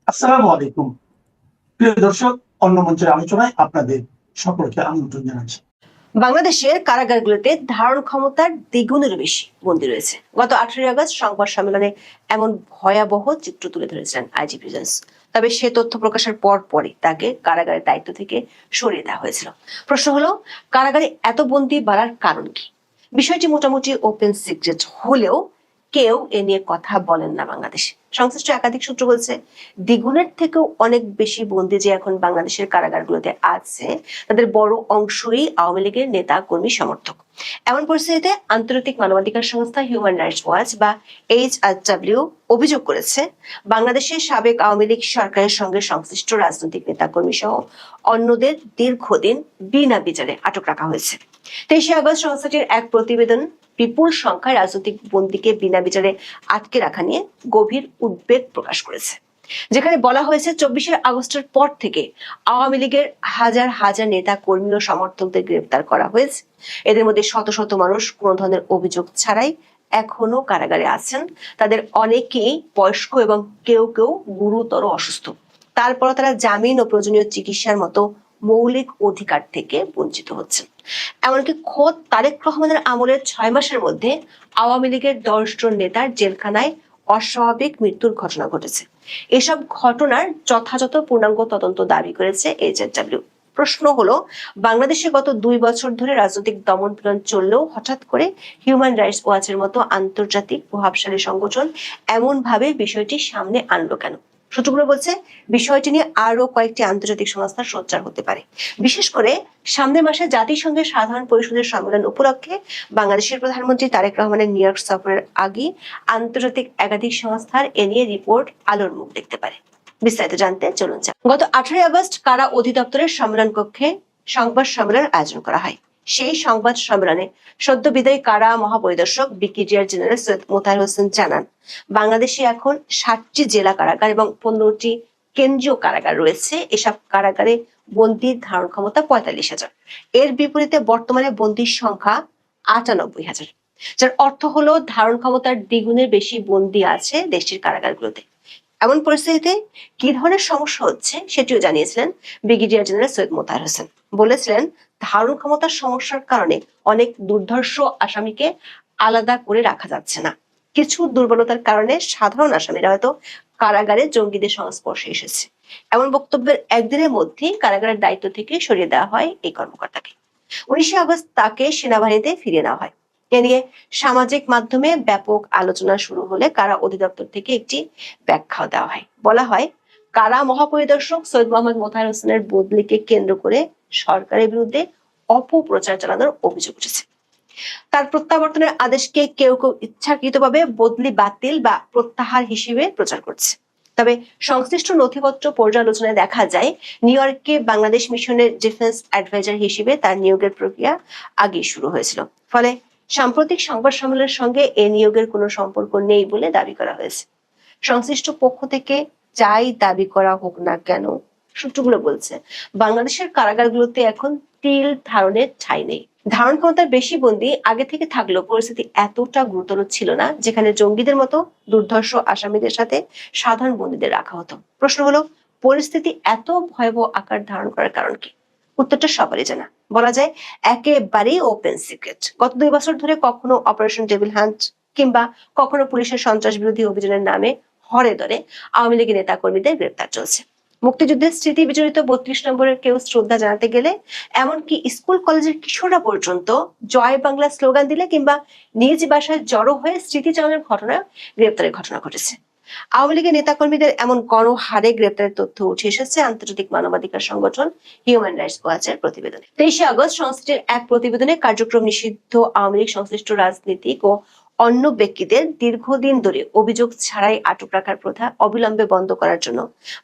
আসসালামু আলাইকুম। প্রিয় দর্শক, অন্য মঞ্চের আলোচনায় আপনাদের সকলকে আমন্ত্রণ জানাচ্ছি। বাংলাদেশের কারাগারগুলোতে ধারণ ক্ষমতার দ্বিগুণেরও বেশি বন্দী রয়েছে। গত 18 আগস্ট সংবাদ সম্মেলনে এমন ভয়াবহ চিত্র তুলে ধরেছিলেন আইজি প্রিজেন্স। তবে সে তথ্য প্রকাশের পরই তাকে কারাগারের দায়িত্ব থেকে সরিয়ে দেওয়া হয়েছিল। প্রশ্ন হলো, কারাগারে এত বন্দী বাড়ার কারণ কি? বিষয়টি মোটামুটি ওপেন সিক্রেট হলেও কেউ এ নিয়ে কথা বলেন না বাংলাদেশে। সংশ্লিষ্ট একাধিক সূত্র বলছে, দ্বিগুণের থেকেও অনেক বেশি বন্দী যে এখন বাংলাদেশের কারাগারগুলোতে আছে, তাদের বড় অংশই আওয়ামী লীগের নেতা কর্মী সমর্থক। এমন পরিস্থিতিতে আন্তর্জাতিক মানবাধিকার সংস্থা হিউম্যান রাইটস ওয়াচ বা HRW অভিযোগ করেছে, বাংলাদেশের সাবেক আওয়ামী লীগ সরকারের সঙ্গে সংশ্লিষ্ট রাজনৈতিক নেতাকর্মী সহ অন্যদের দীর্ঘদিন বিনা বিচারে আটক রাখা হয়েছে। 23 আগস্ট সংস্থাটির এক প্রতিবেদন বিপুল সংখ্যায় রাজনৈতিক বন্দীকে বিনা বিচারে আটকে রাখা নিয়ে গভীর উদ্বেগ প্রকাশ করেছে, যেখানে বলা হয়েছে 24 আগস্টের পর থেকে আওয়ামী লীগের হাজার হাজার নেতা কর্মী ও সমর্থকদের গ্রেফতার করা হয়েছে। এদের মধ্যে শত শত মানুষ কোনো ধরনের অভিযোগ ছাড়াই এখনো কারাগারে আছেন। তাদের অনেকেই বয়স্ক এবং কেউ কেউ গুরুতর অসুস্থ। তারপর তারা জামিন ও প্রয়োজনীয় চিকিৎসার মতো মৌলিক অধিকার থেকে বঞ্চিত হচ্ছেন। এমনকি খোদ তারেক রহমানের আমলের 6 মাসের মধ্যে আওয়ামী লীগের 10 জন নেতার জেলখানায় অস্বাভাবিক মৃত্যুর ঘটনা ঘটেছে। এসব ঘটনার যথাযথ পূর্ণাঙ্গ তদন্ত দাবি করেছে HRW। প্রশ্ন হলো, বাংলাদেশে গত 2 বছর ধরে রাজনৈতিক দমন পীড়ন চললেও হঠাৎ করে হিউম্যান রাইটস ওয়াচের মতো আন্তর্জাতিক প্রভাবশালী সংগঠন এমন ভাবে বিষয়টি সামনে আনলো কেন? সূত্রগুলো বলছে, বিষয়টি নিয়ে আরো কয়েকটি আন্তর্জাতিক সংস্থা সোচ্চার হতে পারে। বিশেষ করে সামনের মাসে জাতিসংঘের সাধারণ পরিষদের সম্মেলন উপলক্ষে বাংলাদেশের প্রধানমন্ত্রী তারেক রহমানের নিউ ইয়র্ক সফরের আগে আন্তর্জাতিক একাধিক সংস্থার এ নিয়ে রিপোর্ট আলোর মুখ দেখতে পারে। বিস্তারিত জানতে চলুন। গত 18 আগস্ট কারা অধিদপ্তরের সম্মেলন কক্ষে সংবাদ সম্মেলনের আয়োজন করা হয়। সেই সংবাদ সম্মেলনে সদ্য বিদায়ী কারা মহাপরিদর্শক ব্রিগেডিয়ার জেনারেল সৈয়দ মোতাহার হোসেন জানান, বাংলাদেশে এখন 60টি জেলা কারাগার এবং 15টি কেন্দ্রীয় কারাগার রয়েছে। এসব কারাগারে বন্দীর ধারণ ক্ষমতা 45,000। এর বিপরীতে বর্তমানে বন্দীর সংখ্যা 98,000, যার অর্থ হলো ধারণ ক্ষমতার দ্বিগুণের বেশি বন্দী আছে দেশটির কারাগারগুলোতে। এমন পরিস্থিতিতে কি ধরনের সমস্যা হচ্ছে সেটিও জানিয়েছিলেন ব্রিগেডিয়ার জেনারেল সৈয়দ মোতাহার হোসেন। বলেছিলেন, ধারণ ক্ষমতার সমস্যার কারণে অনেক দুর্ধর্ষ আসামিকে আলাদা করে রাখা যাচ্ছে না। কিছু দুর্বলতার কারণে সাধারণ আসামিরা হয়তো কারাগারে জঙ্গিদের সংস্পর্শে এসেছে। এমন বক্তব্যের একদিনের মধ্যেই কারাগারের দায়িত্ব থেকে সরিয়ে দেওয়া হয় এই কর্মকর্তাকে। 19 আগস্ট তাকে সেনাবাহিনীতে ফিরিয়ে নেওয়া হয়। এ নিয়ে সামাজিক মাধ্যমে ব্যাপক আলোচনা শুরু হলে কারা অধিদপ্তর থেকে একটি ব্যাখ্যা দেওয়া হয়। বলা হয়, কারা মহাপরিদর্শক সৈয়দ মোহাম্মদ মোতাহার হোসেনের বদলিকে কেন্দ্র করে সরকারের বিরুদ্ধে অপপ্রচার চালানোর অভিযোগ উঠেছে। তার প্রত্যাবর্তনের আদেশকে কেউ কেউ ইচ্ছাকৃতভাবে বদলি বাতিল বা প্রত্যাহার হিসেবে প্রচার করছে। তবে সংশ্লিষ্ট নথিপত্র পর্যালোচনায় দেখা যায়, নিউ ইয়র্কে বাংলাদেশ মিশনের ডিফেন্স অ্যাডভাইজার হিসেবে তার নিয়োগের প্রক্রিয়া আগে শুরু হয়েছিল। ফলে সাম্প্রতিক সংবাদ সম্মেলনের সঙ্গে এ নিয়োগের কোনো সম্পর্ক নেই বলে দাবি করা হয়েছে। সংশ্লিষ্ট পক্ষ থেকে যাই দাবি করা হোক না কেন, সূত্রগুলো বলছে, বাংলাদেশের কারাগারগুলোতে এখন তিল ধারণের ঠাঁই নেই। ধারণ ক্ষমতার বেশি বন্দী আগে থেকে থাকলেও পরিস্থিতি এতটা গুরুতর ছিল না, যেখানে জঙ্গিদের মতো দুর্ধর্ষ আসামিদের সাথে সাধারণ বন্দীদের রাখা হতো। প্রশ্ন হলো, পরিস্থিতি এত ভয়াবহ আকার ধারণ করার কারণ কি? উত্তরটা সবারই জানা, বলা যায় একেবারেই ওপেন সিক্রেট। গত 2 বছর ধরে কখনো অপারেশন ডেভিল হান্ট কিংবা কখনো পুলিশের সন্ত্রাস বিরোধী অভিযানের নামে হরে ধরে আওয়ামী লীগের নেতা কর্মীদের গ্রেপ্তার চলছে। মুক্তিযুদ্ধের স্মৃতি বিজড়িত 32 নম্বরের কেউ শ্রদ্ধা জানাতে গেলে, এমনকি স্কুল কলেজের কিশোররা পর্যন্ত জয় বাংলা স্লোগান দিলে কিংবা নিজ বাসায় জড়ো হয়ে স্মৃতিচারণের ঘটনায় গ্রেপ্তারের ঘটনা ঘটেছে। আওয়ামী লীগের নেতাকর্মীদের এমন গণহারে গ্রেপ্তারের তথ্য উঠে এসেছে আন্তর্জাতিক মানবাধিকার সংগঠন হিউম্যান রাইটস ওয়াচের প্রতিবেদনে। 23 আগস্ট সংস্থাটির এক প্রতিবেদনে কার্যক্রম নিষিদ্ধ আওয়ামী লীগ সংশ্লিষ্ট রাজনীতিক ও অন্য ব্যক্তিদের দীর্ঘদিন ধরে অভিযোগ ছাড়াই আটক রাখার প্রথা অবিলম্বে বন্ধ করার জন্য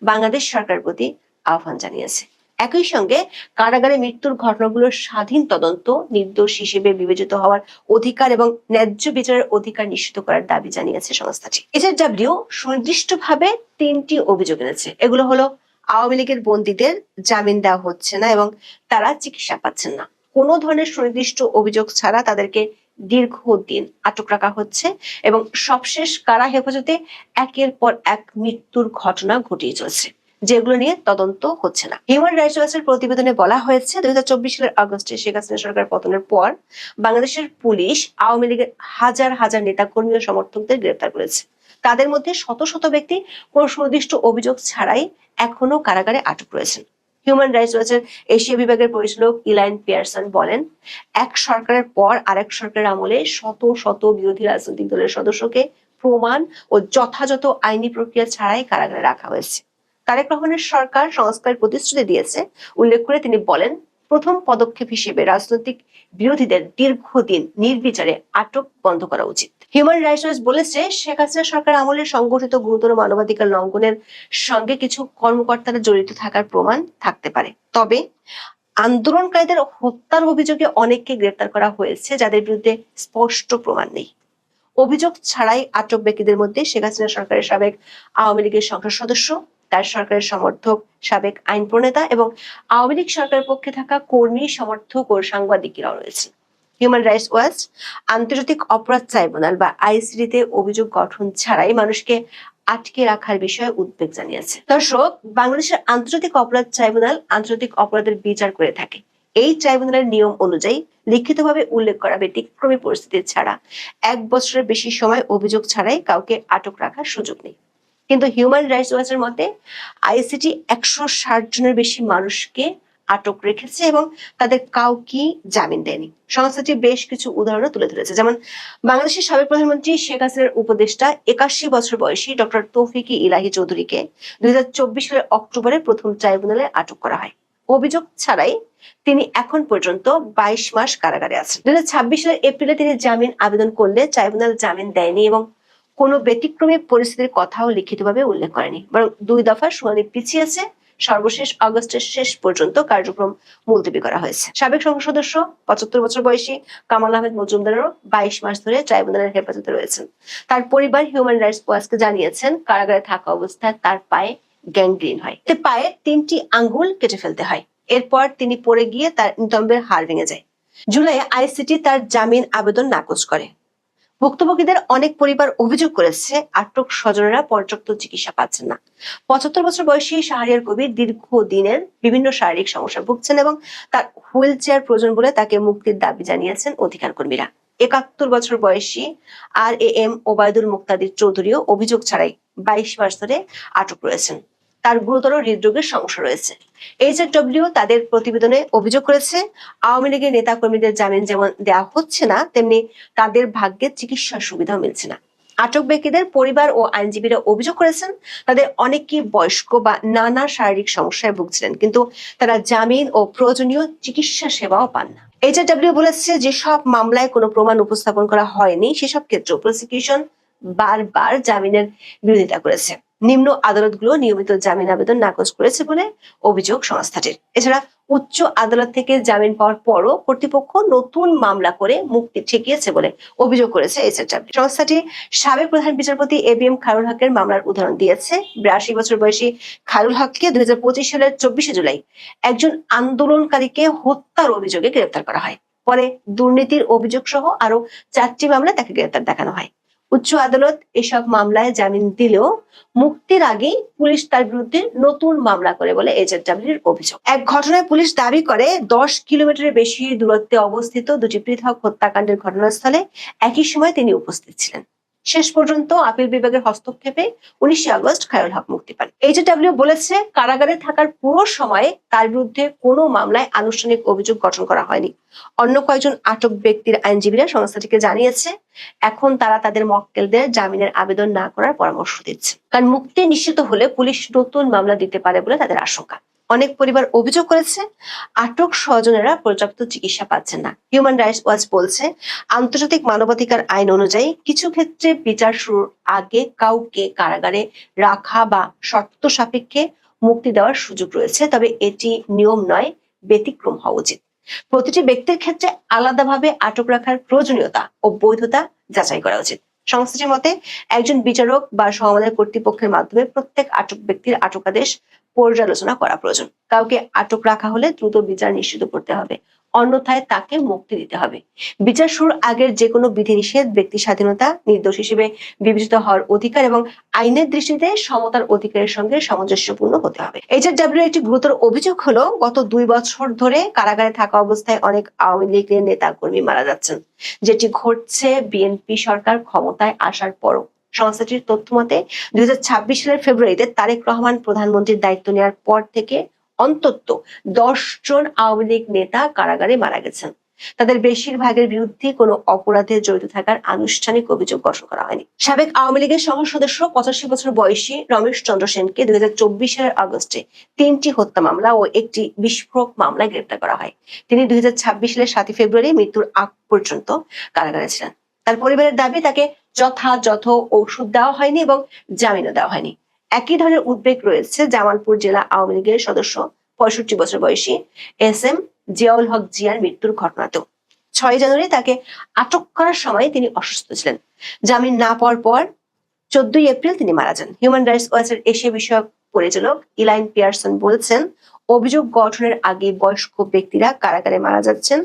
বাংলাদেশ সরকারের প্রতি আহ্বান জানিয়েছে। একই সঙ্গে কারাগারে মৃত্যুর ঘটনাগুলোর স্বাধীন তদন্ত, নির্দোষ হিসেবে বিবেচিত হওয়ার অধিকার এবং ন্যায্য বিচারের অধিকার নিশ্চিত করার দাবি জানিয়েছে সংস্থাটি। HRW সুনির্দিষ্টভাবে 3টি অভিযোগ এনেছে। এগুলো হলো, আওয়ামী লীগের বন্দীদের জামিন দেওয়া হচ্ছে না এবং তারা চিকিৎসা পাচ্ছেন না। কোনো ধরনের সুনির্দিষ্ট অভিযোগ ছাড়া তাদেরকে দীর্ঘদিন আটক রাখা হচ্ছে এবং সবশেষ কারা হেফাজতে একের পর এক মৃত্যুর ঘটনা ঘটিয়ে চলছে, যেগুলো নিয়ে তদন্ত হচ্ছে না। হিউম্যান রাইটস ওয়াচের প্রতিবেদনে বলা হয়েছে 2024 সালের আগস্টে শেখ হাসিনা সরকার পতনের পর বাংলাদেশের পুলিশ আওয়ামী লীগের হাজার হাজার নেতা কর্মী ও সমর্থকদের গ্রেপ্তার করেছে। তাদের মধ্যে শত শত ব্যক্তি কোনো সুনির্দিষ্ট অভিযোগ ছাড়াই এখনো কারাগারে আটক রয়েছেন। হিউম্যান রাইটস ওয়াচের এশিয়া বিভাগের পরিচালক ইলাইন পিয়ারসন বলেন, এক সরকারের পর আরেক সরকারের আমলে শত শত বিরোধী রাজনৈতিক দলের সদস্যকে প্রমাণ ও যথাযথ আইনি প্রক্রিয়া ছাড়াই কারাগারে রাখা হয়েছে। তারেক রহমানের সরকার সংস্কারের প্রতিশ্রুতি দিয়েছে উল্লেখ করে তিনি বলেন, প্রথম পদক্ষেপ হিসেবে রাজনৈতিক বিরোধীদের দীর্ঘদিন নির্বিচারে আটক বন্ধ করা উচিত। হিউম্যান রাইটস ওয়াচ বলেছে, শেখ হাসিনা সরকার আমলে সংগঠিত গুরুতর মানবাধিকার লঙ্ঘনের সঙ্গে কিছু কর্মকর্তারা জড়িত থাকার প্রমাণ থাকতে পারে, তবে আন্দোলনকারীদের হত্যার অভিযোগে অনেককে গ্রেপ্তার করা হয়েছে যাদের বিরুদ্ধে স্পষ্ট প্রমাণ নেই। অভিযোগ ছাড়াই আটক ব্যক্তিদের মধ্যে শেখ হাসিনা সরকারের সাবেক আওয়ামী লীগের সংসদ সদস্য, তার সরকারের সমর্থক, সাবেক আইন প্রণেতা এবং আওয়ামী লীগ সরকারের পক্ষে থাকা কর্মী, সমর্থক ও সাংবাদিকেরাও রয়েছে। হিউম্যান রাইটস ওয়াচ আন্তর্জাতিক অপরাধ ট্রাইব্যুনাল বা আইসিটিতে অভিযোগ গঠন ছাড়াই মানুষকে আটকে রাখার বিষয়ে উদ্বেগ জানিয়েছে। দর্শক, বাংলাদেশের আন্তর্জাতিক অপরাধ ট্রাইব্যুনাল আন্তর্জাতিক অপরাধের বিচার করে থাকে। এই ট্রাইব্যুনালের নিয়ম অনুযায়ী লিখিতভাবে উল্লেখ করা ব্যতিক্রমী পরিস্থিতি ছাড়া 1 বছরের বেশি সময় অভিযোগ ছাড়াই কাউকে আটক রাখার সুযোগ নেই। কিন্তু হিউম্যান রাইটস ওয়াচের মতে আইসিটি 160 জনের বেশি মানুষকে আটক রেখেছে এবং তাদের কাউকে জামিন দেয়নি। সংস্থাটি বেশ কিছু উদাহরণ তুলে ধরেছে, যেমন বাংলাদেশের সাবেক প্রধানমন্ত্রী শেখ হাসিনার উপদেষ্টা 81 বছর বয়সী ডক্টর তৌফিক ইলাহি চৌধুরীকে 2024 সালের অক্টোবরে প্রথম ট্রাইব্যুনালে আটক করা হয়। অভিযোগ ছাড়াই তিনি এখন পর্যন্ত 22 মাস কারাগারে আছেন। 2026 সালের এপ্রিলে তিনি জামিন আবেদন করলে ট্রাইব্যুনাল জামিন দেয়নি এবং কোনো ব্যতিক্রমী পরিস্থিতির কথাও লিখিতভাবে উল্লেখ করেনি, বরং 2 দফা শুনানি পিছিয়েছে। সর্বশেষ আগস্টের শেষ পর্যন্ত কার্যক্রম মুলতবি করা হয়েছে। সাবেক সংসদ সদস্য 75 বছর বয়সী কামাল আহমেদ মজুমদারও 22 মাস ধরে ট্রাইব্যুনালের হেফাজতে রয়েছেন। তার পরিবার হিউম্যান রাইটস ওয়াচকে জানিয়েছেন, কারাগারে থাকা অবস্থায় তার পায়ে গ্যাংগ্রিন হয়, পায়ে 3টি আঙ্গুল কেটে ফেলতে হয়। এরপর তিনি পড়ে গিয়ে তার নিতম্বের হাড় ভেঙে যায়। জুলাই আইসিটি তার জামিন আবেদন নাকচ করে। ভুক্তভোগীদের অনেক পরিবার অভিযোগ করেছে আটক স্বজনেরা পর্যাপ্ত চিকিৎসা পাচ্ছেন না। 75 বছর বয়সী শাহরিয়ার কবির দীর্ঘদিনের বিভিন্ন শারীরিক সমস্যা ভুগছেন এবং তার হুইল চেয়ার প্রয়োজন বলে তাকে মুক্তির দাবি জানিয়েছেন অধিকার কর্মীরা। 71 বছর বয়সী RAM ওবায়দুল মুক্তাদির চৌধুরীও অভিযোগ ছাড়াই 22 মাস ধরে আটক রয়েছেন। তার গুরুতর হৃদরোগের সমস্যা রয়েছে। HRW তাদের প্রতিবেদনে অভিযোগ করেছে, আওয়ামী লীগের নেতা কর্মীদের জামিন যেমন দেওয়া হচ্ছে না, তেমনি তাদের ভাগ্যে চিকিৎসার সুবিধাও মিলছে না। আটক ব্যক্তিদের পরিবার ও আইনজীবীরা অভিযোগ করেছেন, তাদের অনেকেই বয়স্ক বা নানা শারীরিক সমস্যায় ভুগছিলেন, কিন্তু তারা জামিন ও প্রয়োজনীয় চিকিৎসা সেবাও পান না। HRW বলেছে, যেসব মামলায় কোনো প্রমাণ উপস্থাপন করা হয়নি সেসব ক্ষেত্রে প্রসিকিউশন বারবার জামিনের বিরোধিতা করেছে। নিম্ন আদালতগুলো নিয়মিত জামিন আবেদন নাকচ করেছে বলে অভিযোগ সংস্থাটির। এছাড়া উচ্চ আদালত থেকে জামিন পাওয়ার পরও কর্তৃপক্ষ নতুন মামলা করে মুক্তি ঠেকিয়েছে বলে অভিযোগ করেছে HRW। সংস্থাটি সাবেক প্রধান বিচারপতি ABM খায়রুল হকের মামলার উদাহরণ দিয়েছে। 82 বছর বয়সী খায়রুল হককে 2025 সালের 24 জুলাই একজন আন্দোলনকারীকে হত্যার অভিযোগে গ্রেপ্তার করা হয়। পরে দুর্নীতির অভিযোগ সহ আরো 4টি মামলায় তাকে গ্রেপ্তার দেখানো হয়। উচ্চ আদালত এসব মামলায় জামিন দিলেও মুক্তির আগে পুলিশ তার বিরুদ্ধে নতুন মামলা করে বলে HRWর অভিযোগ। এক ঘটনায় পুলিশ দাবি করে 10 কিলোমিটারের বেশি দূরত্বে অবস্থিত 2টি পৃথক হত্যাকাণ্ডের ঘটনাস্থলে একই সময় তিনি উপস্থিত ছিলেন। শেষ পর্যন্ত আপিল বিভাগের হস্তক্ষেপে 19 আগস্ট খায়রুল হক মুক্তি পান। HRW বলেছে, কারাগারে থাকার পুরো সময়ে তার বিরুদ্ধে কোনো মামলায় আনুষ্ঠানিক অভিযোগ গঠন করা হয়নি। অন্য কয়েকজন আটক ব্যক্তির আইনজীবীরা সংস্থাটিকে জানিয়েছে, এখন তারা তাদের মক্কেলদের জামিনের আবেদন না করার পরামর্শ দিচ্ছে, কারণ মুক্তি নিশ্চিত হলে পুলিশ নতুন মামলা দিতে পারে বলে তাদের আশঙ্কা। অনেক পরিবার অভিযোগ করেছে, আটক স্বজনেরা পর্যাপ্ত চিকিৎসা পাচ্ছেন না। হিউম্যান রাইটস ওয়াচ বলছে, আন্তর্জাতিক মানবাধিকার আইন অনুযায়ী কিছু ক্ষেত্রে বিচার শুরুর আগে কাউকে কারাগারে রাখা বা শর্ত সাপেক্ষে মুক্তি দেওয়ার সুযোগ রয়েছে, তবে এটি নিয়ম নয়, ব্যতিক্রম হওয়া উচিত। প্রতিটি ব্যক্তির ক্ষেত্রে আলাদাভাবে আটক রাখার প্রয়োজনীয়তা ও বৈধতা যাচাই করা উচিত। সংস্থাটির মতে, একজন বিচারক বা সমাধান কর্তৃপক্ষের মাধ্যমে প্রত্যেক আটক ব্যক্তির আটকাদেশ পর্যালোচনা করা প্রয়োজন। কাউকে আটক রাখা হলে দ্রুত বিচার নিশ্চিত করতে হবে, অন্যথায় তাকে মুক্তি দিতে হবে। বিচার শুরুর আগের যে কোনো বিধিনিষেধ, ব্যক্তি স্বাধীনতা, নির্দোষ হিসেবে বিবেচিত হওয়ার অধিকার এবং আইনের দৃষ্টিতে সমতার অধিকারের সঙ্গে সামঞ্জস্যপূর্ণ হতে হবে। HRW একটি গুরুতর অভিযোগ হলো, গত 2 বছর ধরে কারাগারে থাকা অবস্থায় অনেক আওয়ামী লীগের নেতা কর্মী মারা যাচ্ছেন, যেটি ঘটছে বিএনপি সরকার ক্ষমতায় আসার পরও। সংস্থাটির তথ্য মতে 2026 সালের ফেব্রুয়ারিতে তারেক রহমান প্রধানমন্ত্রীর দায়িত্ব নেওয়ার পর থেকে অন্তত 10 জন আওয়ামী লীগ নেতা কারাগারে মারা গেছেন। তাদের বেশিরভাগের বিরুদ্ধে কোনো অপরাধে জড়িত থাকার আনুষ্ঠানিক অভিযোগ গঠন করা হয়নি। সাবেক আওয়ামী লীগের সংসদ সদস্য 85 বছর বয়সী রমেশ চন্দ্র সেনকে 2024 সালের আগস্টে 3টি হত্যা মামলা ও একটি বিস্ফোরক মামলায় গ্রেপ্তার করা হয়। তিনি 2026 সালের 7 ফেব্রুয়ারি মৃত্যুর আগ পর্যন্ত কারাগারে ছিলেন। তার পরিবারের দাবি, তাকে যথাযথ ঔষধ দেওয়া হয়নি এবং জামিনও দেওয়া হয়নি। একই ধরনের উদ্বেগ রয়েছে জামালপুর জেলা আওয়ামী লীগের সদস্য 65 বছর বয়সী SM জিয়াউল হক জিয়ার মৃত্যুর ঘটনাতেও। 6 জানুয়ারি তাকে আটক করার সময় তিনি অসুস্থ ছিলেন। জামিন না পাওয়ার পর 14 এপ্রিল তিনি মারা যান। হিউম্যান রাইটস ওয়াচের এশিয়া বিষয়ক পরিচালক ইলাইন পিয়ারসন বলছেন, অভিযোগ গঠনের আগে বয়স্ক ব্যক্তিরা কারাগারে মারা যাচ্ছেন,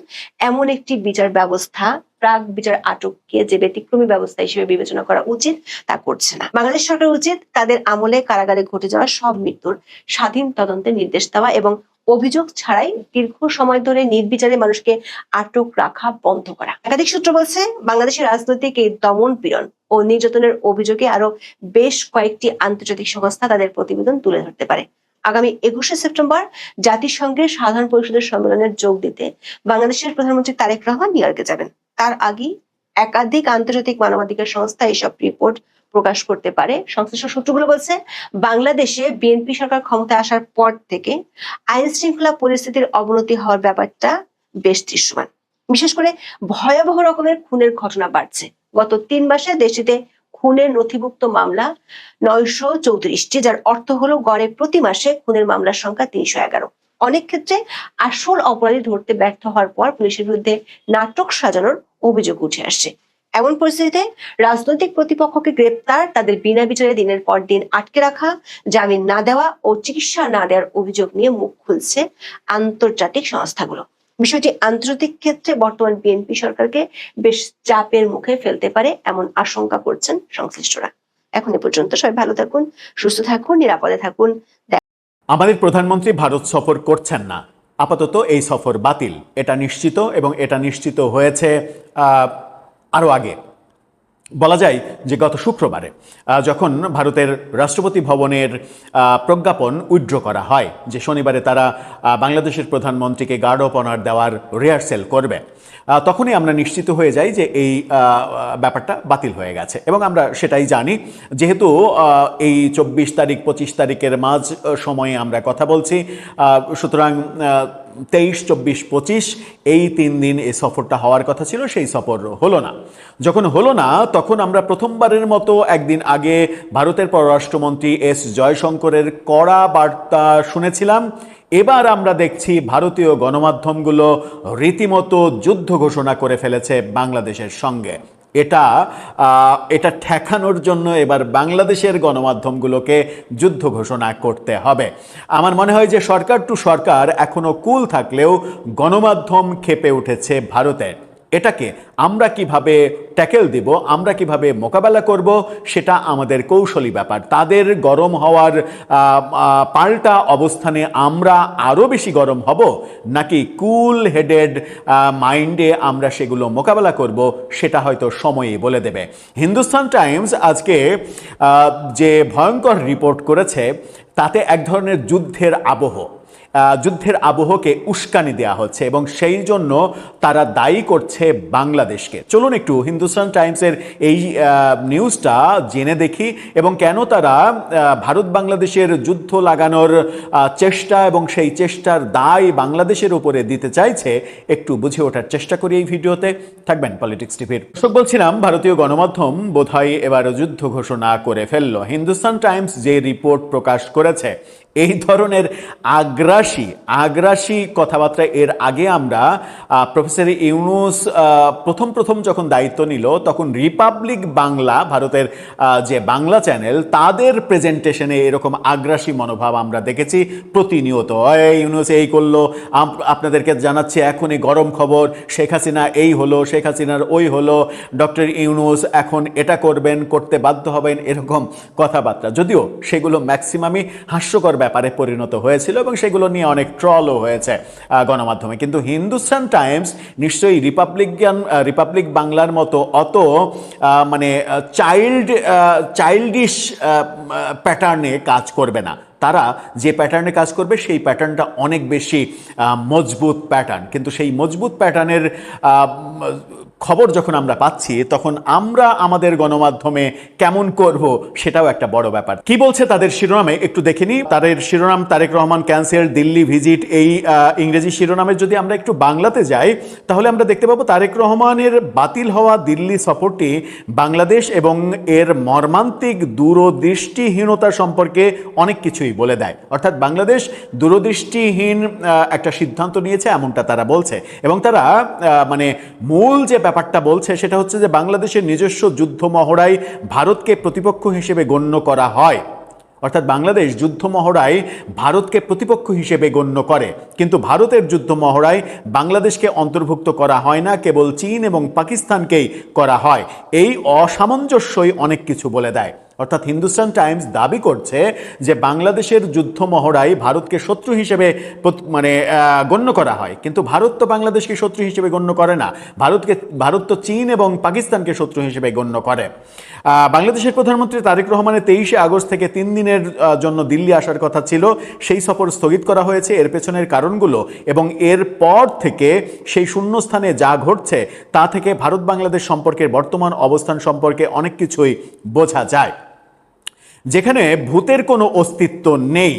এমন একটি বিচার ব্যবস্থা প্রাক বিচার আটককে যে ব্যতিক্রমী ব্যবস্থা হিসেবে বিবেচনা করা উচিত তা করছে না। বাংলাদেশ সরকার উচিত তাদের আমলে কারাগারে ঘটে যাওয়া সব মৃত্যুর স্বাধীন তদন্তের নির্দেশ দেওয়া এবং অভিযোগ ছাড়াই দীর্ঘ সময় ধরে নির্বিচারে মানুষকে আটক রাখা বন্ধ করা। একাধিক সূত্র বলছে, বাংলাদেশের রাজনৈতিক এই দমন পীড়ন ও নির্যাতনের অভিযোগে আরো বেশ কয়েকটি আন্তর্জাতিক সংস্থা তাদের প্রতিবেদন তুলে ধরতে পারে। আগামী 21শে সেপ্টেম্বর জাতিসংঘের সাধারণ পরিষদের সম্মেলনে যোগ দিতে বাংলাদেশের প্রধানমন্ত্রী তারেক রহমান নিউ ইয়র্কে যাবেন। তার আগেই একাধিক আন্তর্জাতিক মানবাধিকার সংস্থা এসব রিপোর্ট প্রকাশ করতে পারে। সংশ্লিষ্ট সূত্রগুলো বলছে, বাংলাদেশে বিএনপি সরকার ক্ষমতায় আসার পর থেকে আইন শৃঙ্খলা পরিস্থিতির অবনতি হওয়ার ব্যাপারটা বেশ দৃশ্যমান। বিশেষ করে ভয়াবহ রকমের খুনের ঘটনা বাড়ছে। গত 3 মাসে দেশটিতে খুনের নথিভুক্ত মামলা 934টি, যার অর্থ হলো গড়ে প্রতি মাসে খুনের মামলার সংখ্যা 311। অনেক ক্ষেত্রে আসল অপরাধী ধরতে ব্যর্থ হওয়ার পর পুলিশের বিরুদ্ধে নাটক সাজানোর অভিযোগ উঠে আসছে। এমন পরিস্থিতিতে রাজনৈতিক প্রতিপক্ষকে গ্রেপ্তার, তাদের বিনা বিচারে দিনের পর দিন আটকে রাখা, জামিন না দেওয়া ও চিকিৎসা না দেওয়ার অভিযোগ নিয়ে মুখ খুলছে আন্তর্জাতিক সংস্থাগুলো। বিষয়টি আন্তর্জাতিক ক্ষেত্রে বর্তমান বিএনপি সরকারকে বেশ চাপের মুখে ফেলতে পারে, এমন আশঙ্কা করছেন সংশ্লিষ্টরা। এখন এ পর্যন্ত, সবাই ভালো থাকুন, সুস্থ থাকুন, নিরাপদে থাকুন। আমাদের প্রধানমন্ত্রী ভারত সফর করছেন না, আপাতত এই সফর বাতিল, এটা নিশ্চিত। এবং এটা নিশ্চিত হয়েছে আরও আগে। বলা যায় যে গত শুক্রবারে যখন ভারতের রাষ্ট্রপতি ভবনের প্রজ্ঞাপন উইথড্র করা হয় যে শনিবারে তারা বাংলাদেশের প্রধানমন্ত্রীকে গার্ড অফ অনার দেওয়ার রিহার্সেল করবে, তখনই আমরা নিশ্চিত হয়ে যাই যে এই ব্যাপারটা বাতিল হয়ে গেছে। এবং আমরা সেটাই জানি, যেহেতু এই 24 তারিখ 25 তারিখের মাঝ সময়ে আমরা কথা বলছি, সুতরাং 23, 24, 25 এই 3 দিন এই সফরটা হওয়ার কথা ছিল, সেই সফর হলো না। যখন হলো না, তখন আমরা প্রথমবারের মতো একদিন আগে ভারতের পররাষ্ট্রমন্ত্রী S জয়শঙ্করের কড়া বার্তা শুনেছিলাম। এবার আমরা দেখছি ভারতীয় গণমাধ্যমগুলো রীতিমতো যুদ্ধ ঘোষণা করে ফেলেছে বাংলাদেশের সঙ্গে। এটা ঠেকানোর জন্য এবার বাংলাদেশের গণমাধ্যমগুলোকে যুদ্ধ ঘোষণা করতে হবে। আমার মনে হয় যে সরকার টু সরকার এখনো কুল থাকলেও গণমাধ্যম ক্ষেপে উঠেছে ভারতে। এটাকে আমরা কিভাবে ট্যাকেল দিব, আমরা কিভাবে মোকাবেলা করব, সেটা আমাদের কৌশলী ব্যাপার। তাদের গরম হওয়ার পাল্টা অবস্থানে আমরা আরও বেশি গরম হব, নাকি কুল হেডেড মাইন্ডে আমরা সেগুলো মোকাবেলা করব, সেটা হয়তো সময়ই বলে দেবে। হিন্দুস্তান টাইমস আজকে যে ভয়ঙ্কর রিপোর্ট করেছে, তাতে এক ধরনের যুদ্ধের আবহকে উস্কানি দেওয়া হচ্ছে এবং সেই জন্য তারা দায়ী করছে বাংলাদেশকে। চলুন একটু হিন্দুস্তান টাইমসের এই নিউজটা জেনে দেখি এবং কেন তারা ভারত বাংলাদেশের যুদ্ধ লাগানোর চেষ্টা এবং সেই চেষ্টার দায় বাংলাদেশের উপরে দিতে চাইছে, একটু বুঝে ওঠার চেষ্টা করি এই ভিডিওতে। থাকবেন পলিটিক্স টিভির। বলছিলাম, ভারতীয় গণমাধ্যম বোধহয় এবার যুদ্ধ ঘোষণা করে ফেলল। হিন্দুস্তান টাইমস যে রিপোর্ট প্রকাশ করেছে, এই ধরনের আগ্রাসী কথাবার্তা এর আগে আমরা প্রফেসর ইউনূস প্রথম যখন দায়িত্ব নিল তখন রিপাবলিক বাংলা, ভারতের যে বাংলা চ্যানেল, তাদের প্রেজেন্টেশনে এরকম আগ্রাসী মনোভাব আমরা দেখেছি প্রতিনিয়ত। ইউনূস এই করলো, আপনাদেরকে জানাচ্ছি এখনই গরম খবর, শেখ হাসিনা এই হলো, শেখ হাসিনার ওই হলো, ডক্টর ইউনূস এখন এটা করবেন, করতে বাধ্য হবেন, এরকম কথাবার্তা। যদিও সেগুলো ম্যাক্সিমামই হাস্যকর ব্যাপারে পরিণত হয়েছিল এবং সেগুলো নিয়ে অনেক ট্রলও হয়েছে গণমাধ্যমে। কিন্তু হিন্দুস্তান টাইমস নিশ্চয়ই রিপাবলিক বাংলার মতো অত মানে চাইল্ডিশ প্যাটার্নে কাজ করবে না। তারা যে প্যাটার্নে কাজ করবে সেই প্যাটার্নটা অনেক বেশি মজবুত প্যাটার্ন। কিন্তু সেই মজবুত প্যাটার্নের খবর যখন আমরা পাচ্ছি তখন আমরা আমাদের গণমাধ্যমে কেমন করব সেটাও একটা বড় ব্যাপার। কি বলছে তাদের শিরোনামে একটু দেখে নিই। তাদের শিরোনাম তারেক রহমান ক্যান্সেল দিল্লি ভিজিট, এই ইংরেজি শিরোনামের যদি আমরা একটু বাংলাতে যাই তাহলে আমরা দেখতে পাবো তারেক রহমানের বাতিল হওয়া দিল্লি সফরটি বাংলাদেশ এবং এর মর্মান্তিক দূরদৃষ্টিহীনতা সম্পর্কে অনেক কিছুই বলে দেয়। অর্থাৎ বাংলাদেশ দূরদৃষ্টিহীন একটা সিদ্ধান্ত নিয়েছে এমনটা তারা বলছে। এবং তারা মানে মূল যে ব্যাপারটা বলছে সেটা হচ্ছে যে বাংলাদেশের নিজস্ব যুদ্ধ মহড়ায় ভারতকে প্রতিপক্ষ হিসেবে গণ্য করা হয়। অর্থাৎ বাংলাদেশ যুদ্ধ মহড়ায় ভারতকে প্রতিপক্ষ হিসেবে গণ্য করে, কিন্তু ভারতের যুদ্ধ মহড়ায় বাংলাদেশকে অন্তর্ভুক্ত করা হয় না, কেবল চীন এবং পাকিস্তানকেই করা হয়। এই অসামঞ্জস্যই অনেক কিছু বলে দেয়। অর্থাৎ হিন্দুস্তান টাইমস দাবি করছে যে বাংলাদেশের যুদ্ধ মহড়ায় ভারতকে শত্রু হিসেবে মানে গণ্য করা হয়, কিন্তু ভারত তো বাংলাদেশকে শত্রু হিসেবে গণ্য করে না। ভারত তো চীন এবং পাকিস্তানকে শত্রু হিসেবে গণ্য করে। বাংলাদেশের প্রধানমন্ত্রী তারেক রহমানের 23শে আগস্ট থেকে 3 দিনের জন্য দিল্লি আসার কথা ছিল, সেই সফর স্থগিত করা হয়েছে। এর পেছনের কারণগুলো এবং এর পর থেকে সেই শূন্যস্থানে যা ঘটছে তা থেকে ভারত বাংলাদেশ সম্পর্কের বর্তমান অবস্থান সম্পর্কে অনেক কিছুই বোঝা যায়। যেখানে ভূতের কোনো অস্তিত্ব নেই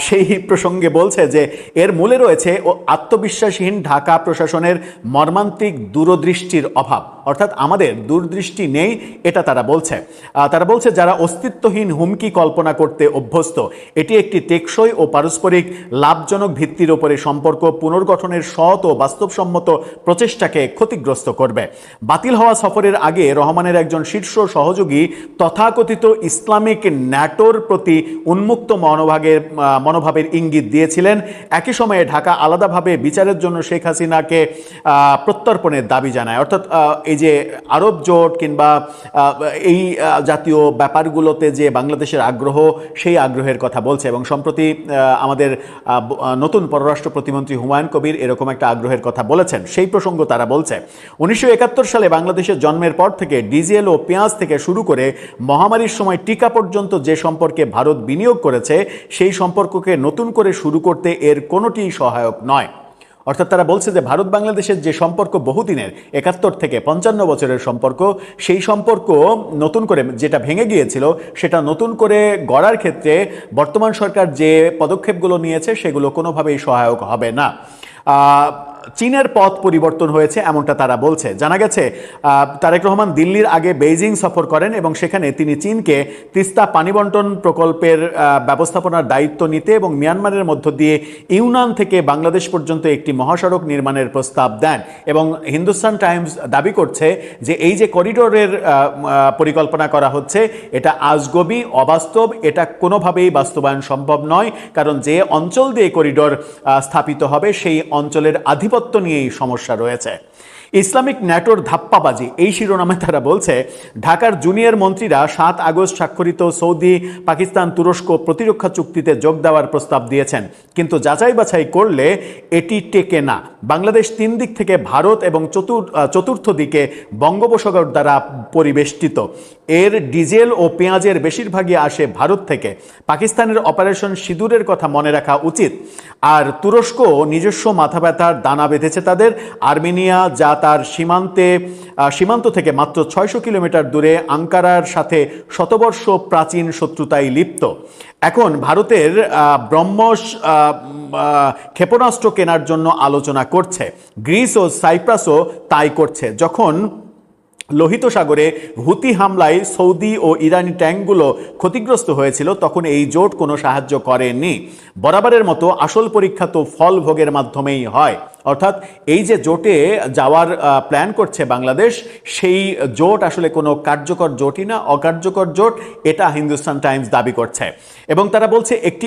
সেই প্রসঙ্গে বলছে যে এর মূলে রয়েছে আত্মবিশ্বাসহীন ঢাকা প্রশাসনের মর্মান্তিক দূরদৃষ্টির অভাব। অর্থাৎ আমাদের দূরদৃষ্টি নেই এটা তারা বলছে যারা অস্তিত্বহীন হুমকি কল্পনা করতে অভ্যস্ত। এটি একটি টেকসই ও পারস্পরিক লাভজনক ভিত্তির উপরে সম্পর্ক পুনর্গঠনের সৎ ও বাস্তবসম্মত প্রচেষ্টাকে ক্ষতিগ্রস্ত করবে। বাতিল হওয়া সফরের আগে রহমানের একজন শীর্ষ সহযোগী তথাকথিত ইসলামিক ন্যাটোর প্রতি উন্মুক্ত মনোভাবের ইঙ্গিত দিয়েছিলেন। একই সময়ে ঢাকা আলাদাভাবে বিচারের জন্য শেখ হাসিনাকে প্রত্যর্পণের দাবি জানায়। অর্থাৎ এই যে আরব জোট কিংবা এই জাতীয় ব্যাপারগুলোতে যে বাংলাদেশের আগ্রহ, সেই আগ্রহের কথা বলছে। এবং সম্প্রতি আমাদের নতুন পররাষ্ট্র প্রতিমন্ত্রী হুমায়ুন কবির এরকম একটা আগ্রহের কথা বলেছেন, সেই প্রসঙ্গ তারা বলছে। 1971 সালে বাংলাদেশের জন্মের পর থেকে ডিজেল ও পেঁয়াজ থেকে শুরু করে মহামারীর সময় টিকা পর্যন্ত যে সম্পর্কে ভারত বিনিয়োগ করেছে সেই সম্পর্ককে নতুন করে শুরু করতে এর কোনোটিই সহায়ক নয়। অর্থাৎ তারা বলছে যে ভারত বাংলাদেশের যে সম্পর্ক বহুদিনের 71 থেকে 55 বছরের সম্পর্ক, সেই সম্পর্ক নতুন করে যেটা ভেঙে গিয়েছিল সেটা নতুন করে গড়ার ক্ষেত্রে বর্তমান সরকার যে পদক্ষেপগুলো নিয়েছে সেগুলো কোনোভাবেই সহায়ক হবে না। চীনের পথ পরিবর্তন হয়েছে এমনটা তারা বলছে। জানা গেছে তারেক রহমান দিল্লির আগে বেইজিং সফর করেন এবং সেখানে তিনি চীনকে তিস্তা পানি বন্টন প্রকল্পের ব্যবস্থাপনার দায়িত্ব নিতে এবং মিয়ানমারের মধ্য দিয়ে ইউনান থেকে বাংলাদেশ পর্যন্ত একটি মহাসড়ক নির্মাণের প্রস্তাব দেন। এবং হিন্দুস্তান টাইমস দাবি করছে যে এই যে করিডোরের পরিকল্পনা করা হচ্ছে এটা আজগবি, অবাস্তব, এটা কোনোভাবেই বাস্তবায়ন সম্ভব নয়। কারণ যে অঞ্চল দিয়ে করিডোর স্থাপিত হবে সেই অঞ্চলের আধিপত্য নিয়েই সমস্যা রয়েছে। ইসলামিক ন্যাটোর ধাপ্পাবাজি, এই শিরোনামে তারা বলছে ঢাকার জুনিয়র মন্ত্রীরা 7 আগস্ট স্বাক্ষরিত সৌদি, পাকিস্তান, তুরস্ক প্রতিরক্ষা চুক্তিতে যোগ দেওয়ার প্রস্তাব দিয়েছেন, কিন্তু যাচাই বাছাই করলে এটি টেকে না। বাংলাদেশ 3 দিক থেকে ভারত এবং চতুর্থ দিকে বঙ্গোপসাগর দ্বারা পরিবেষ্টিত। এর ডিজেল ও পেঁয়াজের বেশিরভাগই আসে ভারত থেকে। পাকিস্তানের অপারেশন সিঁদুরের কথা মনে রাখা উচিত। আর তুরস্ক নিজস্ব মাথা ব্যথার দানা বেঁধেছে তাদের। আর্মেনিয়া, যা তার সীমান্ত থেকে মাত্র 600 কিলোমিটার দূরে, আঙ্কারার সাথে শতবর্ষ প্রাচীন শত্রুতায় লিপ্ত। এখন ভারতের ব্রহ্মস ক্ষেপণাস্ত্র কেনার জন্য আলোচনা করছে। গ্রিস ও সাইপ্রাসও তাই করছে। যখন লোহিত সাগরে হুতি হামলায় সৌদি ও ইরানি ট্যাঙ্কগুলো ক্ষতিগ্রস্ত হয়েছিল, তখন এই জোট কোনো সাহায্য করেনি। বরাবরের মতো আসল পরীক্ষা তো ফল ভোগের মাধ্যমেই হয়। অর্থাৎ এই যে জোটে যাওয়ার প্ল্যান করছে বাংলাদেশ, সেই জোট আসলে কোনো কার্যকর জোটই না, অকার্যকর জোট, এটা হিন্দুস্তান টাইমস দাবি করছে। এবং তারা বলছে একটি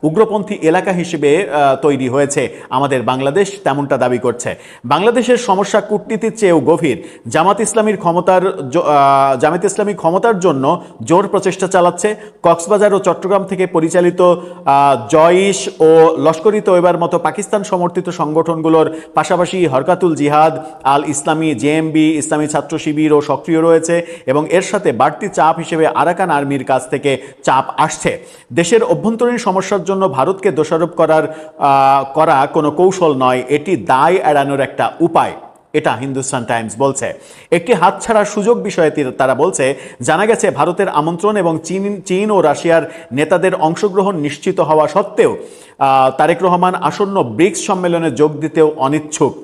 উগ্রপন্থী এলাকা হিসেবে তৈরি হয়েছে আমাদের বাংলাদেশ, তেমনটা দাবি করছে। বাংলাদেশের সমস্যা কূটনীতির চেয়েও গভীর। জামাত ইসলামী ক্ষমতার জন্য জোর প্রচেষ্টা চালাচ্ছে। কক্সবাজার ও চট্টগ্রাম থেকে পরিচালিত জইশ ও লস্কর-ই তৈবার মতো পাকিস্তান সমর্থিত সংগঠনগুলোর পাশাপাশি হরকাতুল জিহাদ, আল ইসলামী, জেএমবি, ইসলামী ছাত্র শিবিরও সক্রিয় রয়েছে এবং এর সাথে বাড়তি চাপ হিসেবে আরাকান আর্মির কাছ থেকে চাপ আসছে। দেশের অভ্যন্তরীণ সমস্যার জন্য ভারতকে দোষারোপ করা কোনো কৌশল নয়, এটি দায় এড়ানোর একটা উপায়, এটা হিন্দুস্তান টাইমস বলছে। একটি হাতছাড়ার সুযোগ বিষয়ে তারা বলছে, জানা গেছে ভারতের আমন্ত্রণ এবং চীন ও রাশিয়ার নেতাদের অংশগ্রহণ নিশ্চিত হওয়া সত্ত্বেও তারেক রহমান আসন্ন ব্রিক্স সম্মেলনে যোগ দিতেও অনিচ্ছুক।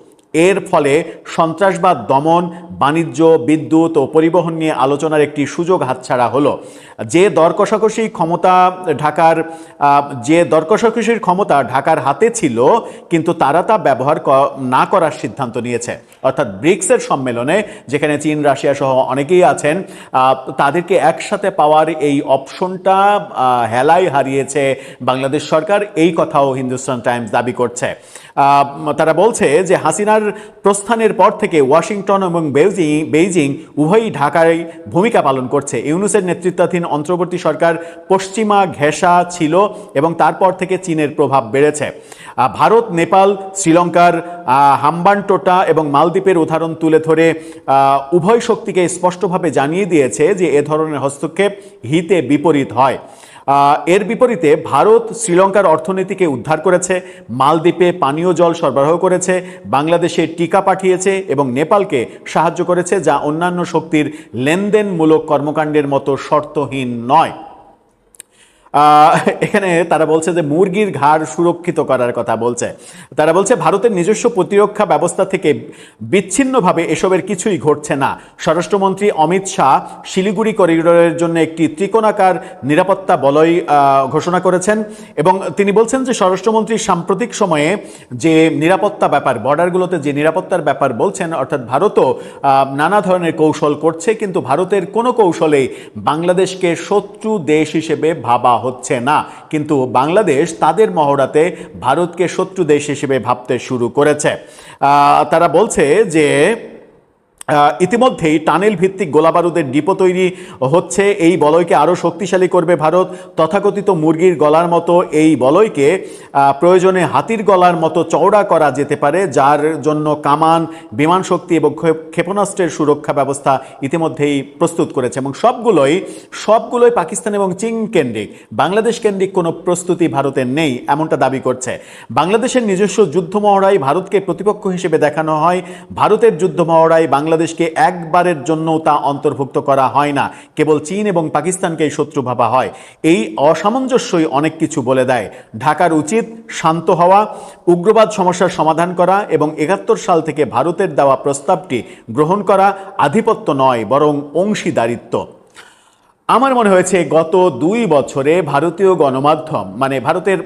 এর ফলে সন্ত্রাসবাদ দমন, বাণিজ্য, বিদ্যুৎ ও পরিবহন নিয়ে আলোচনার একটি সুযোগ হাতছাড়া হলো। যে দর কষাকষির ক্ষমতা ঢাকার হাতে ছিল, কিন্তু তারা তা ব্যবহার না করার সিদ্ধান্ত নিয়েছে। অর্থাৎ ব্রিক্সের সম্মেলনে, যেখানে চীন, রাশিয়া সহ অনেকেই আছেন, তাদেরকে একসাথে পাওয়ার এই অপশনটা হেলায় হারিয়েছে বাংলাদেশ সরকার, এই কথাও হিন্দুস্তান টাইমস দাবি করছে। তারা বলছে যে হাসিনার প্রস্থানের পর থেকে ওয়াশিংটন এবং বেইজিং উভয়ই ঢাকায় ভূমিকা পালন করছে। ইউনূসের নেতৃত্বাধীন অন্তর্বর্তী সরকার পশ্চিমা ঘেঁষা ছিল এবং তারপর থেকে চীনের প্রভাব বেড়েছে। ভারত, নেপাল, শ্রীলঙ্কার হাম্বানটোটা এবং মালদ্বীপের উদাহরণ তুলে ধরে উভয় শক্তিকে স্পষ্টভাবে জানিয়ে দিয়েছে যে এ ধরনের হস্তক্ষেপ হিতে বিপরীত হয়। এর বিপরীতে ভারত শ্রীলঙ্কার অর্থনীতিকে উদ্ধার করেছে, মালদ্বীপে পানীয় জল সরবরাহ করেছে, বাংলাদেশে টিকা পাঠিয়েছে এবং নেপালকে সাহায্য করেছে, যা অন্যান্য শক্তির লেনদেনমূলক কর্মকাণ্ডের মতো শর্তহীন নয়। এখানে তারা বলছে যে মুরগির ঘাড় সুরক্ষিত করার কথা বলছে। তারা বলছে ভারতের নিজস্ব প্রতিরক্ষা ব্যবস্থা থেকে বিচ্ছিন্নভাবে এসবের কিছুই ঘটছে না। স্বরাষ্ট্রমন্ত্রী অমিত শাহ শিলিগুড়ি করিডোরের জন্য একটি ত্রিকোণাকার নিরাপত্তা বলয় ঘোষণা করেছেন এবং তিনি বলছেন যে স্বরাষ্ট্রমন্ত্রী সাম্প্রতিক সময়ে যে নিরাপত্তা ব্যাপার, বর্ডারগুলোতে যে নিরাপত্তার ব্যাপার বলছেন, অর্থাৎ ভারতও নানা ধরনের কৌশল করছে, কিন্তু ভারতের কোনো কৌশলেই বাংলাদেশকে শত্রু দেশ হিসেবে ভাবা হচ্ছে না, কিন্তু বাংলাদেশ তাদের মহড়াতে ভারতকে শত্রু দেশ হিসেবে ভাবতে শুরু করেছে। তারা বলছে যে ইতিমধ্যেই টানেল ভিত্তিক গোলাবারুদের ডিপো তৈরি হচ্ছে। এই বলয়কে আরও শক্তিশালী করবে ভারত। তথাকথিত মুরগির গলার মতো এই বলয়কে প্রয়োজনে হাতির গলার মতো চওড়া করা যেতে পারে, যার জন্য কামান, বিমান শক্তি এবং ক্ষেপণাস্ত্রের সুরক্ষা ব্যবস্থা ইতিমধ্যেই প্রস্তুত করেছে এবং সবগুলোই পাকিস্তান এবং চীন কেন্দ্রিক। বাংলাদেশ কেন্দ্রিক কোনো প্রস্তুতি ভারতের নেই, এমনটা দাবি করছে। বাংলাদেশের নিজস্ব যুদ্ধ মহড়ায় ভারতকে প্রতিপক্ষ হিসেবে দেখানো হয়। ভারতের যুদ্ধ মহড়ায় বাংলাদেশকে একবারের জন্য তা অন্তর্ভুক্ত করা হয় না, কেবল চীন এবং পাকিস্তানকেই শত্রু ভাবা হয়। এই অসামঞ্জস্যই অনেক কিছু বলে দেয়। ঢাকার উচিত শান্ত হওয়া, উগ্রবাদ সমস্যার সমাধান করা এবং ৭১ সাল থেকে ভারতের দেওয়া প্রস্তাবটি গ্রহণ করা আধিপত্য নয়, বরং অংশীদারিত্ব। আমার মনে হয়েছে গত ২ বছরে ভারতীয় গণমাধ্যম, মানে ভারতের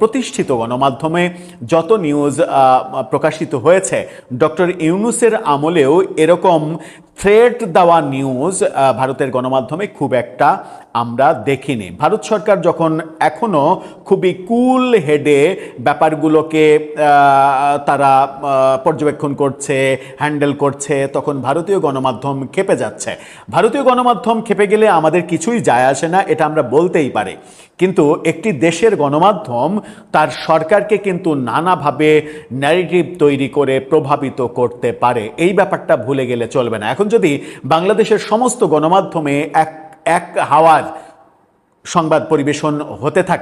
প্রতিষ্ঠিত গণমাধ্যমে যত নিউজ প্রকাশিত হয়েছে, ডক্টর ইউনূসের আমলেও এরকম থ্রেট দেওয়া নিউজ ভারতের গণমাধ্যমে খুব একটা আমরা দেখিনি। ভারত সরকার যখন এখনো খুবই কুল হেডে ব্যাপারগুলোকে তারা পর্যবেক্ষণ করছে, হ্যান্ডেল করছে, তখন ভারতীয় গণমাধ্যম ক্ষেপে যাচ্ছে। ভারতীয় গণমাধ্যম ক্ষেপে গেলে আমাদের কিছুই যায় আসে না, এটা আমরা বলতেই পারি, কিন্তু একটি দেশের গণমাধ্যম তার সরকারকে কিন্তু নানাভাবে ন্যারেটিভ তৈরি করে প্রভাবিত করতে পারে। এই ব্যাপারটা ভুলে গেলে চলবে না। এখন যদি বাংলাদেশের সমস্ত গণমাধ্যমে এক হাওয়ার সংবাদ পরিবেশন হতে থাকে,